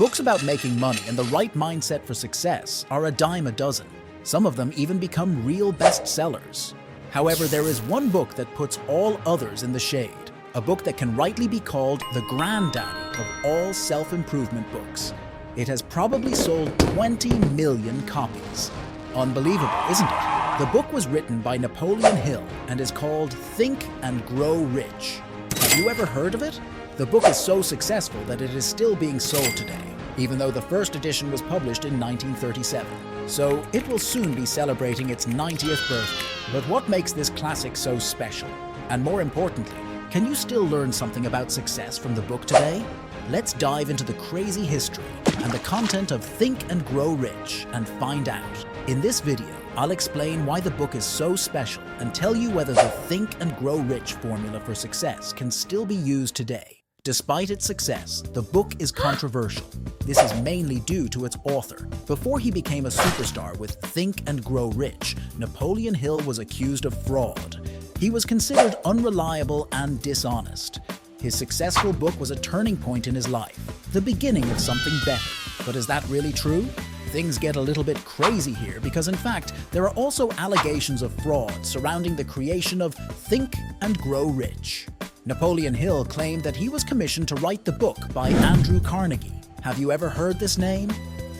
Books about making money and the right mindset for success are a dime a dozen. Some of them even become real bestsellers. However, there is one book that puts all others in the shade. A book that can rightly be called the granddaddy of all self-improvement books. It has probably sold 20 million copies. Unbelievable, isn't it? The book was written by Napoleon Hill and is called Think and Grow Rich. Have you ever heard of it? The book is so successful that it is still being sold today, even though the first edition was published in 1937. So it will soon be celebrating its 90th birthday. But what makes this classic so special? And more importantly, can you still learn something about success from the book today? Let's dive into the crazy history and the content of Think and Grow Rich and find out. In this video, I'll explain why the book is so special and tell you whether the Think and Grow Rich formula for success can still be used today. Despite its success, the book is controversial. This is mainly due to its author. Before he became a superstar with Think and Grow Rich, Napoleon Hill was accused of fraud. He was considered unreliable and dishonest. His successful book was a turning point in his life, the beginning of something better. But is that really true? Things get a little bit crazy here because, in fact, there are also allegations of fraud surrounding the creation of Think and Grow Rich. Napoleon Hill claimed that he was commissioned to write the book by Andrew Carnegie. Have you ever heard this name?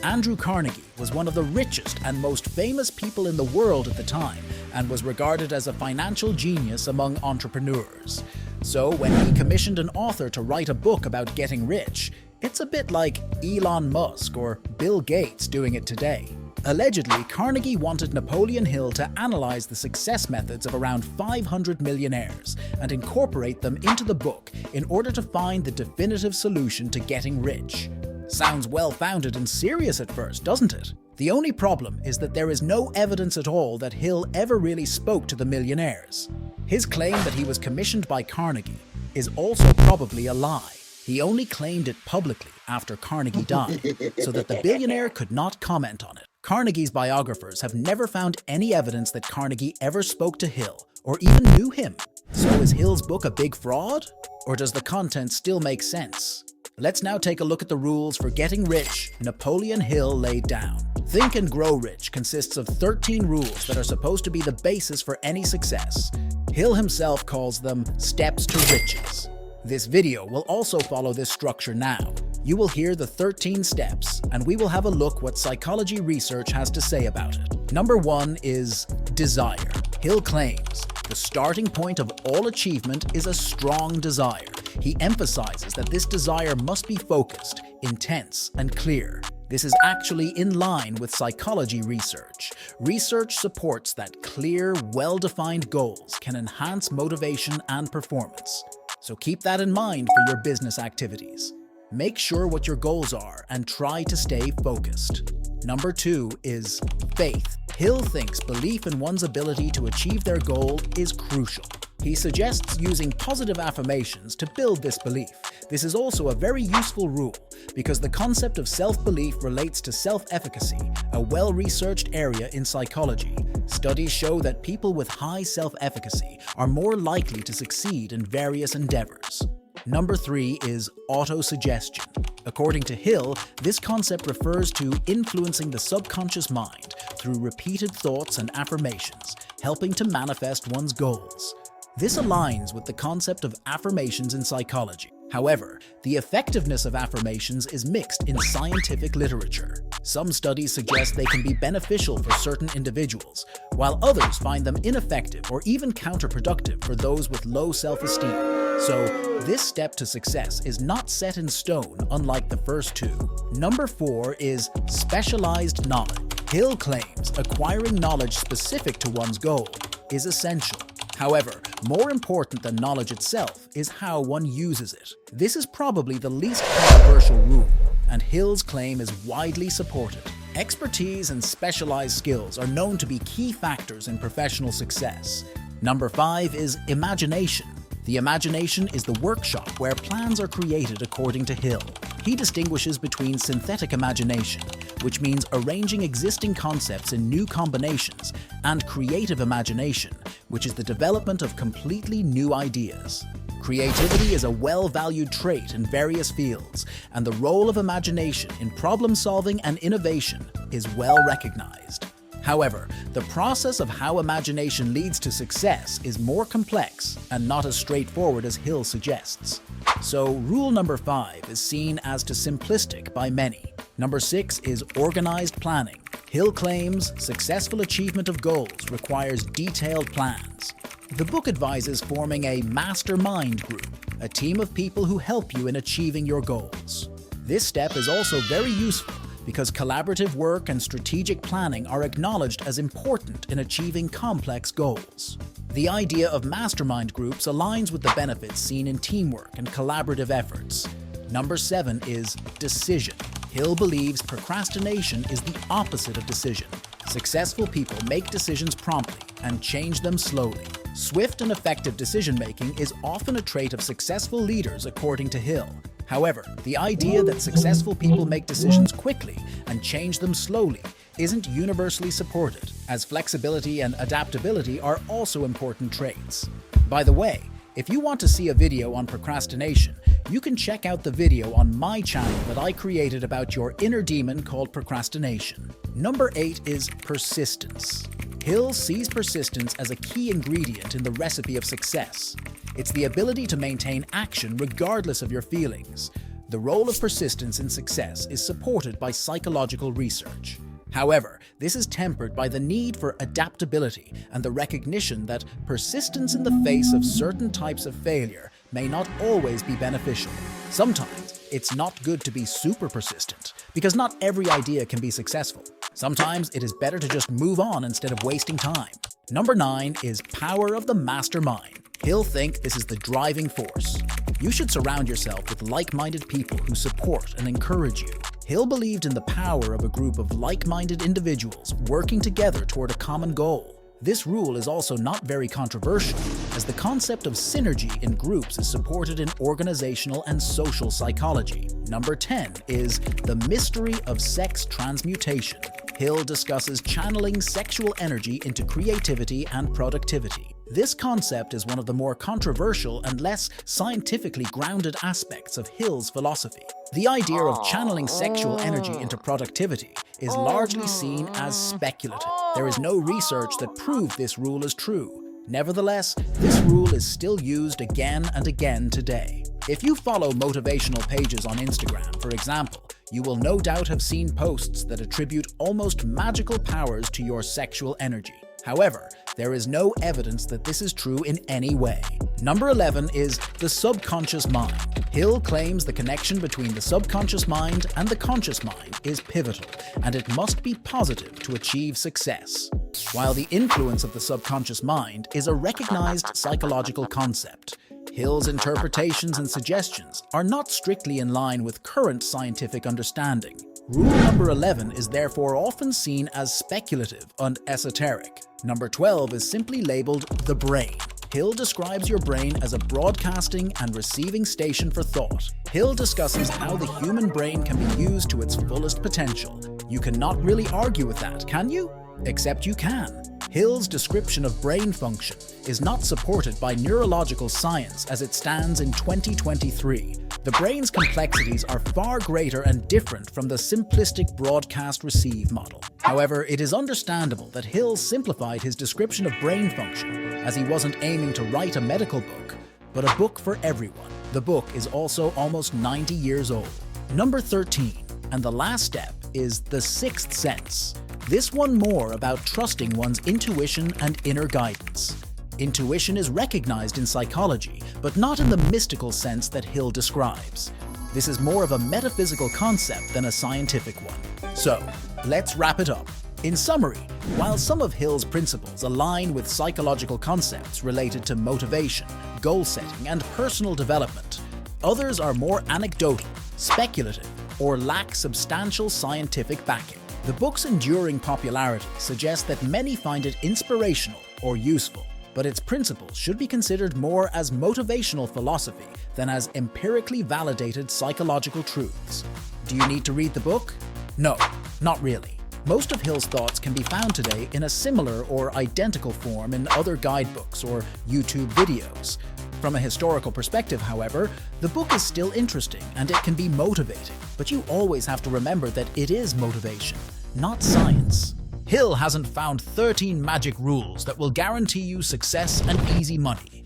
Andrew Carnegie was one of the richest and most famous people in the world at the time and was regarded as a financial genius among entrepreneurs. So when he commissioned an author to write a book about getting rich, it's a bit like Elon Musk or Bill Gates doing it today. Allegedly, Carnegie wanted Napoleon Hill to analyze the success methods of around 500 millionaires and incorporate them into the book in order to find the definitive solution to getting rich. Sounds well-founded and serious at first, doesn't it? The only problem is that there is no evidence at all that Hill ever really spoke to the millionaires. His claim that he was commissioned by Carnegie is also probably a lie. He only claimed it publicly after Carnegie died, so that the billionaire could not comment on it. Carnegie's biographers have never found any evidence that Carnegie ever spoke to Hill or even knew him. So is Hill's book a big fraud? Or does the content still make sense? Let's now take a look at the rules for getting rich Napoleon Hill laid down. Think and Grow Rich consists of 13 rules that are supposed to be the basis for any success. Hill himself calls them steps to riches. This video will also follow this structure now. You will hear the 13 steps, and we will have a look what psychology research has to say about it. Number 1 is desire. Hill claims the starting point of all achievement is a strong desire. He emphasizes that this desire must be focused, intense, and clear. This is actually in line with psychology research. Research supports that clear, well-defined goals can enhance motivation and performance. So keep that in mind for your business activities. Make sure what your goals are and try to stay focused. Number 2 is faith. Hill thinks belief in one's ability to achieve their goal is crucial. He suggests using positive affirmations to build this belief. This is also a very useful rule because the concept of self-belief relates to self-efficacy, a well-researched area in psychology. Studies show that people with high self-efficacy are more likely to succeed in various endeavors. Number 3 is autosuggestion. According to Hill, this concept refers to influencing the subconscious mind through repeated thoughts and affirmations, helping to manifest one's goals. This aligns with the concept of affirmations in psychology. However, the effectiveness of affirmations is mixed in scientific literature. Some studies suggest they can be beneficial for certain individuals, while others find them ineffective or even counterproductive for those with low self-esteem. So, this step to success is not set in stone, unlike the first two. Number 4 is specialized knowledge. Hill claims acquiring knowledge specific to one's goal is essential. However, more important than knowledge itself is how one uses it. This is probably the least controversial rule, and Hill's claim is widely supported. Expertise and specialized skills are known to be key factors in professional success. Number 5 is imagination. The imagination is the workshop where plans are created according to Hill. He distinguishes between synthetic imagination, which means arranging existing concepts in new combinations, and creative imagination, which is the development of completely new ideas. Creativity is a well-valued trait in various fields, and the role of imagination in problem-solving and innovation is well recognized. However, the process of how imagination leads to success is more complex and not as straightforward as Hill suggests. So, rule number 5 is seen as too simplistic by many. Number 6 is organized planning. Hill claims successful achievement of goals requires detailed plans. The book advises forming a mastermind group, a team of people who help you in achieving your goals. This step is also very useful because collaborative work and strategic planning are acknowledged as important in achieving complex goals. The idea of mastermind groups aligns with the benefits seen in teamwork and collaborative efforts. Number 7 is decision. Hill believes procrastination is the opposite of decision. Successful people make decisions promptly and change them slowly. Swift and effective decision-making is often a trait of successful leaders, according to Hill. However, the idea that successful people make decisions quickly and change them slowly isn't universally supported, as flexibility and adaptability are also important traits. By the way, if you want to see a video on procrastination, you can check out the video on my channel that I created about your inner demon called procrastination. Number 8 is persistence. Hill sees persistence as a key ingredient in the recipe of success. It's the ability to maintain action regardless of your feelings. The role of persistence in success is supported by psychological research. However, this is tempered by the need for adaptability and the recognition that persistence in the face of certain types of failure may not always be beneficial. Sometimes, it's not good to be super persistent, because not every idea can be successful. Sometimes it is better to just move on instead of wasting time. Number 9 is power of the mastermind. Hill thinks this is the driving force. You should surround yourself with like-minded people who support and encourage you. Hill believed in the power of a group of like-minded individuals working together toward a common goal. This rule is also not very controversial, as the concept of synergy in groups is supported in organizational and social psychology. Number 10 is the mystery of sex transmutation. Hill discusses channeling sexual energy into creativity and productivity. This concept is one of the more controversial and less scientifically grounded aspects of Hill's philosophy. The idea of channeling sexual energy into productivity is largely seen as speculative. There is no research that proves this rule is true. Nevertheless, this rule is still used again and again today. If you follow motivational pages on Instagram, for example, you will no doubt have seen posts that attribute almost magical powers to your sexual energy. However, there is no evidence that this is true in any way. Number 11 is the subconscious mind. Hill claims the connection between the subconscious mind and the conscious mind is pivotal, and it must be positive to achieve success. While the influence of the subconscious mind is a recognized psychological concept, Hill's interpretations and suggestions are not strictly in line with current scientific understanding. Rule number 11 is therefore often seen as speculative and esoteric. Number 12 is simply labeled the brain. Hill describes your brain as a broadcasting and receiving station for thought. Hill discusses how the human brain can be used to its fullest potential. You cannot really argue with that, can you? Except you can. Hill's description of brain function is not supported by neurological science as it stands in 2023. The brain's complexities are far greater and different from the simplistic broadcast-receive model. However, it is understandable that Hill simplified his description of brain function, as he wasn't aiming to write a medical book, but a book for everyone. The book is also almost 90 years old. Number 13, and the last step, is the sixth sense. This one more about trusting one's intuition and inner guidance. Intuition is recognized in psychology, but not in the mystical sense that Hill describes. This is more of a metaphysical concept than a scientific one. So, let's wrap it up. In summary, while some of Hill's principles align with psychological concepts related to motivation, goal setting, and personal development, others are more anecdotal, speculative, or lack substantial scientific backing. The book's enduring popularity suggests that many find it inspirational or useful, but its principles should be considered more as motivational philosophy than as empirically validated psychological truths. Do you need to read the book? No, not really. Most of Hill's thoughts can be found today in a similar or identical form in other guidebooks or YouTube videos. From a historical perspective, however, the book is still interesting and it can be motivating, but you always have to remember that it is motivation, not science. Hill hasn't found 13 magic rules that will guarantee you success and easy money.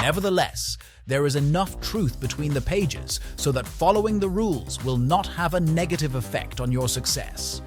Nevertheless, there is enough truth between the pages so that following the rules will not have a negative effect on your success.